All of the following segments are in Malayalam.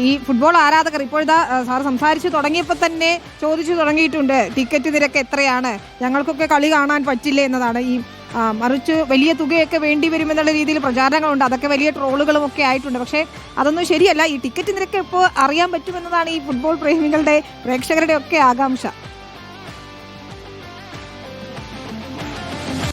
ഈ ഫുട്ബോൾ ആരാധകർ ഇപ്പോഴത്തെ സാർ സംസാരിച്ചു തുടങ്ങിയപ്പോൾ തന്നെ ചോദിച്ചു തുടങ്ങിയിട്ടുണ്ട്, ടിക്കറ്റ് നിരക്ക് എത്രയാണ്, ഞങ്ങൾക്കൊക്കെ കളി കാണാൻ പറ്റില്ല എന്നതാണ്. ഈ മറിച്ച് വലിയ തുകയൊക്കെ വേണ്ടി വരുമെന്നുള്ള രീതിയിൽ പ്രചാരണങ്ങളുണ്ട്, അതൊക്കെ വലിയ ട്രോളുകളും ഒക്കെ ആയിട്ടുണ്ട്. പക്ഷേ അതൊന്നും ശരിയല്ല. ഈ ടിക്കറ്റ് നിരക്ക് ഇപ്പോൾ അറിയാൻ പറ്റുമെന്നതാണ് ഈ ഫുട്ബോൾ പ്രേമികളുടെ പ്രേക്ഷകരുടെ ഒക്കെ ആകാംക്ഷ.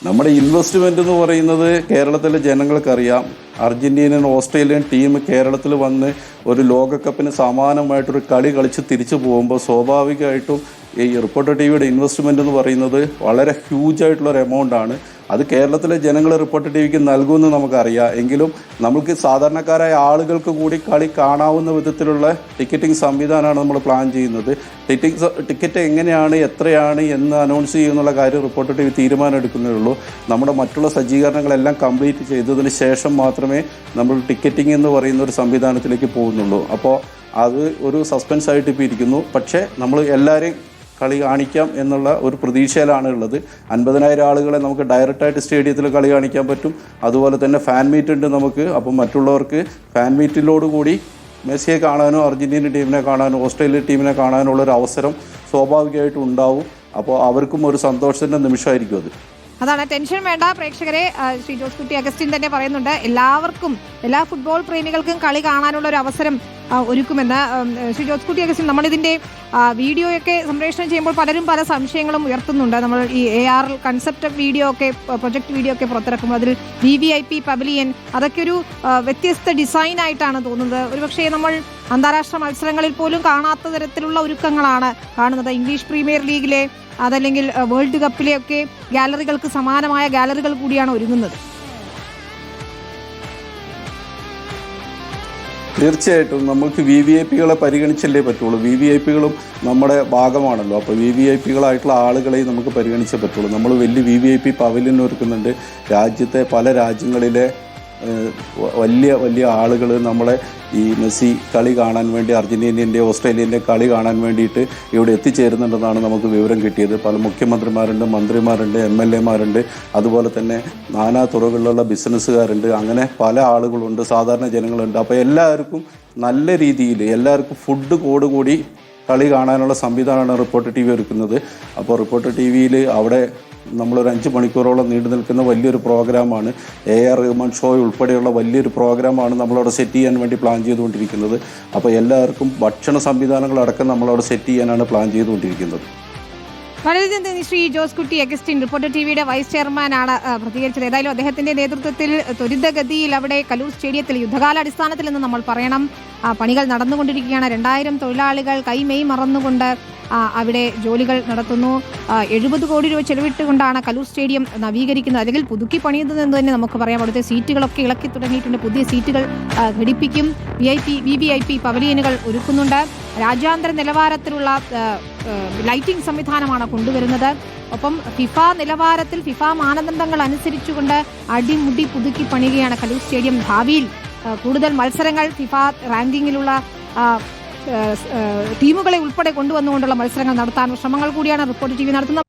നമ്മുടെ ഇൻവെസ്റ്റ്മെന്റ് എന്ന് പറയുന്നത് കേരളത്തിലെ ജനങ്ങൾക്കറിയാം. അർജന്റീനൻ ഓസ്ട്രേലിയൻ ടീം കേരളത്തിൽ വന്ന് ഒരു ലോകകപ്പിന് സമാനമായിട്ടൊരു കളി കളിച്ച് തിരിച്ചു പോകുമ്പോൾ സ്വാഭാവികമായിട്ടും ഈ റിപ്പോർട്ടർ ടിവിയുടെ ഇൻവെസ്റ്റ്മെന്റ് എന്ന് പറയുന്നത് വളരെ ഹ്യൂജ് ആയിട്ടുള്ളൊരു എമൗണ്ട് ആണ്. അത് കേരളത്തിലെ ജനങ്ങൾ റിപ്പോർട്ടർ ടിവിക്ക് നൽകുമെന്ന് നമുക്കറിയാം. എങ്കിലും നമുക്ക് സാധാരണക്കാരായ ആളുകൾക്ക് കൂടി കളി കാണാവുന്ന വിധത്തിലുള്ള ടിക്കറ്റിംഗ് സംവിധാനമാണ് നമ്മൾ പ്ലാൻ ചെയ്യുന്നത്. ടിക്കറ്റ് എങ്ങനെയാണ്, എത്രയാണ് എന്ന് അനൗൺസ് ചെയ്യുന്നുള്ള കാര്യം റിപ്പോർട്ടർ ടിവി തീരുമാനം എടുക്കുന്നേ ഉള്ളൂ. നമ്മുടെ മറ്റുള്ള സജ്ജീകരണങ്ങളെല്ലാം കംപ്ലീറ്റ് ചെയ്തതിന് ശേഷം മാത്രമേ നമ്മൾ ടിക്കറ്റിംഗ് എന്ന് പറയുന്ന ഒരു സംവിധാനത്തിലേക്ക് പോകുന്നുള്ളൂ. അപ്പോൾ അത് ഒരു സസ്പെൻസ് ആയിട്ട് ഇപ്പോൾ ഇരിക്കുന്നു. പക്ഷേ നമ്മൾ എല്ലാവരെയും കളി കാണിക്കാം എന്നുള്ള ഒരു പ്രതീക്ഷയിലാണ് ഉള്ളത്. 50,000 ആളുകളെ നമുക്ക് ഡയറക്റ്റായിട്ട് സ്റ്റേഡിയത്തിൽ കളി കാണിക്കാൻ പറ്റും. അതുപോലെ തന്നെ ഫാൻ മീറ്റ് ഉണ്ട് നമുക്ക്. അപ്പം മറ്റുള്ളവർക്ക് ഫാൻ മീറ്റിലോടുകൂടി മെസ്സിയെ കാണാനോ അർജന്റീന ടീമിനെ കാണാനോ ഓസ്ട്രേലിയ ടീമിനെ കാണാനോ ഉള്ളൊരു അവസരം സ്വാഭാവികമായിട്ടും ഉണ്ടാവും. അപ്പോൾ അവർക്കും ഒരു സന്തോഷത്തിൻ്റെ നിമിഷമായിരിക്കും അത്. അതാണ്, ടെൻഷൻ വേണ്ട പ്രേക്ഷകരെ. ശ്രീ ജോസ് കുട്ടി അഗസ്റ്റിൻ തന്നെ പറയുന്നുണ്ട്, എല്ലാവർക്കും, എല്ലാ ഫുട്ബോൾ പ്രേമികൾക്കും കളി കാണാനുള്ള ഒരു അവസരം ഒരുക്കുമെന്ന്. ശ്രീ ജോസ് കുട്ടി അഗസ്റ്റിൻ, നമ്മളിതിൻ്റെ വീഡിയോയൊക്കെ സംപ്രേഷണം ചെയ്യുമ്പോൾ പലരും പല സംശയങ്ങളും ഉയർത്തുന്നുണ്ട്. നമ്മൾ ഈ AR കൺസെപ്റ്റ് വീഡിയോ ഒക്കെ, പ്രൊജക്ട് വീഡിയോ ഒക്കെ പുറത്തിറക്കുമ്പോൾ അതിൽ VVIP പവലിയൻ അതൊക്കെ ഒരു വ്യത്യസ്ത ഡിസൈൻ ആയിട്ടാണ് തോന്നുന്നത്. ഒരുപക്ഷെ നമ്മൾ അന്താരാഷ്ട്ര മത്സരങ്ങളിൽ പോലും കാണാത്ത തരത്തിലുള്ള ഒരുക്കങ്ങളാണ് കാണുന്നത്. ഇംഗ്ലീഷ് പ്രീമിയർ ലീഗിലെ അതല്ലെങ്കിൽ വേൾഡ് കപ്പിലെയൊക്കെ ഗാലറികൾക്ക് സമാനമായ ഗാലറികൾ കൂടിയാണ് ഒരുങ്ങുന്നത്. തീർച്ചയായിട്ടും നമുക്ക് VVIPകളെ പരിഗണിച്ചല്ലേ പറ്റുള്ളൂ. VVIPകളും നമ്മുടെ ഭാഗമാണല്ലോ. അപ്പോൾ VVIPകളായിട്ടുള്ള ആളുകളെയും നമുക്ക് പരിഗണിച്ചേ പറ്റുള്ളൂ. നമ്മൾ വലിയ VVIP പവലിയൻ ഒരുക്കുന്നുണ്ട്. രാജ്യത്തെ പല രാജ്യങ്ങളിലെ വലിയ വലിയ ആളുകൾ നമ്മളെ ഈ മെസ്സി കളി കാണാൻ വേണ്ടി, അർജന്റീനൻ്റെ ഓസ്ട്രേലിയൻ്റെ കളി കാണാൻ വേണ്ടിയിട്ട് ഇവിടെ എത്തിച്ചേരുന്നുണ്ടെന്നാണ് നമുക്ക് വിവരം കിട്ടിയത്. പല മുഖ്യമന്ത്രിമാരുണ്ട്, മന്ത്രിമാരുണ്ട്, MLAമാരുണ്ട്, അതുപോലെ തന്നെ നാനാ തുറകളിലുള്ള ബിസിനസ്സുകാരുണ്ട്. അങ്ങനെ പല ആളുകളുണ്ട്, സാധാരണ ജനങ്ങളുണ്ട്. അപ്പോൾ എല്ലാവർക്കും നല്ല രീതിയിൽ എല്ലാവർക്കും ഫുഡ് കൂടി കളി കാണാനുള്ള സംവിധാനമാണ് റിപ്പോർട്ടർ ടി വി ഒരുക്കുന്നത്. അപ്പോൾ റിപ്പോർട്ടർ ടി വിയിൽ അവിടെ നമ്മളൊരു 5 മണിക്കൂറോളം നീണ്ടു നിൽക്കുന്ന വലിയൊരു പ്രോഗ്രാമാണ്. AR റഹ്മാൻ ഷോ ഉൾപ്പെടെയുള്ള വലിയൊരു പ്രോഗ്രാമാണ് നമ്മളവിടെ സെറ്റ് ചെയ്യാൻ വേണ്ടി പ്ലാൻ ചെയ്തുകൊണ്ടിരിക്കുന്നത്. അപ്പോൾ എല്ലാവർക്കും ഭക്ഷണ സംവിധാനങ്ങളടക്കം നമ്മളവിടെ സെറ്റ് ചെയ്യാനാണ് പ്ലാൻ ചെയ്തുകൊണ്ടിരിക്കുന്നത്. വളരെ നന്ദി ശ്രീ ജോസ് കുട്ടി അഗസ്റ്റിൻ, റിപ്പോർട്ടർ ടിവിയുടെ വൈസ് ചെയർമാനാണ് പ്രതികരിച്ചത്. ഏതായാലും അദ്ദേഹത്തിന്റെ നേതൃത്വത്തിൽ ത്വരിതഗതിയിൽ അവിടെ കലൂർ സ്റ്റേഡിയത്തിൽ യുദ്ധകാലാടിസ്ഥാനത്തിൽ എന്ന് നമ്മൾ പറയണം പണികൾ നടന്നുകൊണ്ടിരിക്കുകയാണ്. 2000 തൊഴിലാളികൾ കൈമെയ് മറന്നുകൊണ്ട് അവിടെ ജോലികൾ നടത്തുന്നു. 70 കോടി രൂപ ചെലവിട്ടുകൊണ്ടാണ് കലൂർ സ്റ്റേഡിയം നവീകരിക്കുന്നത്, അല്ലെങ്കിൽ പുതുക്കി പണിയുന്നതെന്ന് തന്നെ നമുക്ക് പറയാം. അവിടുത്തെ സീറ്റുകളൊക്കെ ഇളക്കി തുടങ്ങിയിട്ടുണ്ട്, പുതിയ സീറ്റുകൾ ഘടിപ്പിക്കും. VVIP പവലിയനുകൾ ഒരുക്കുന്നുണ്ട്. രാജ്യാന്തര നിലവാരത്തിലുള്ള ലൈറ്റിംഗ് സംവിധാനമാണ് കൊണ്ടുവരുന്നത്. ഒപ്പം ഫിഫ നിലവാരത്തിൽ, ഫിഫ മാനദണ്ഡങ്ങൾ അനുസരിച്ചുകൊണ്ട് അടിമുടി പുതുക്കി പണിയുകയാണ് കലൂർ സ്റ്റേഡിയം. ഭാവിയിൽ കൂടുതൽ മത്സരങ്ങൾ, ഫിഫ റാങ്കിങ്ങിലുള്ള ടീമുകളെ ഉൾപ്പെടെ കൊണ്ടുവന്നുകൊണ്ടുള്ള മത്സരങ്ങൾ നടത്താനുള്ള ശ്രമങ്ങൾ കൂടിയാണ് റിപ്പോർട്ടർ ടി വി നടത്തുന്നത്.